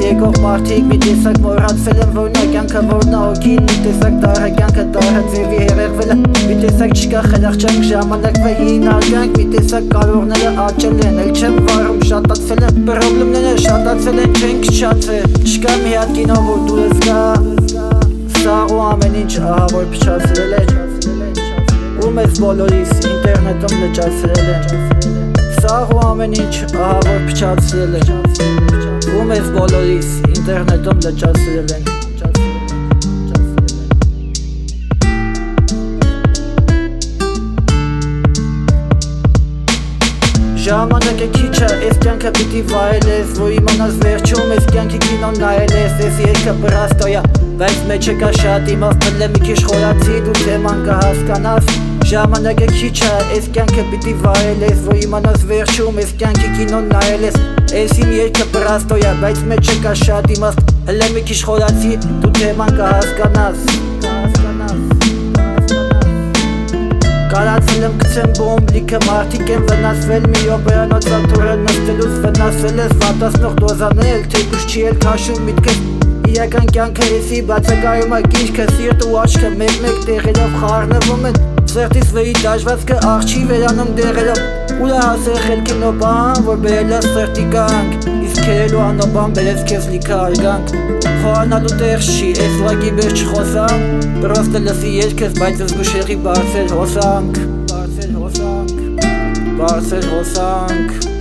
եկող մարդիկ մի տեսակ մոռացել են, որ նա կյանքը որն է հոգին, մի տեսակ դարը կյանքը դարը ձևի հերեղվել է, մի տեսակ չկա խելախճանք ժամանակվա հին արգանք, մի տեսակ կարողները աճել են, էլ չեմ վարում շատացվել են, պրոբլեմները շատացել են, չենք չչացվել, չկա մի հատ կինո, որ դուրս գա, սա ու ամեն ինչ ահա որ փչացրել է, ու մեզ բոլորիս ինտերնետում լճացրել է, սա ու ամեն ինչ ահա որ փչացրել է, ու մեզ բոլորիս ինտերնետում լճացրել են։ Ժամանակը քիչ է, ես կյանքը պիտի վայելես, որ իմանաս վերջում ես կյանքի կինոն նայելես, ես երգը պրաստոյա, բայց մեջը կա շատ իմաստ է մի քիչ խորացի, դու թեման կհասկանաս, ժամանակը քիչ է, ես կյանքը պիտի վայելես, որ իմանաս վերջում ես կյանքի կինոն նայելես, ես իմ երգը պրաստոյա, բայց մեջը կա շատ իմաստ, հլե մի քիչ խորացի, դու թեման կհասկանաս։ Կարացել եմ կցեմ բոմբլիքը, մարդիկ են վնասվել, մի օպերանոց վատուրը նստելուց վնասվել ես, վատասնող դոզանել, թեկուշ չի էլ քաշում միտքս, իրական կյանքը եսի բացակայում է գինչքը, սիրտ ու աչքը մեկ-մեկ տեղելով խառնվում են, սերտիս վերի դաժվածքը աղ չի վերանում դեղելով, ուր է հասել խելքի նոպան, որ բերել է սերտի գանք, իսկ քերելու անոպան բերեց քեզ լիքը արգանք, խորանալու տեղ չի, ես ուղակի բեր չխոսանք, պրոստը լսի երկս, բայց զգուշեղի բարձել հոսանք, բարձել հոսանք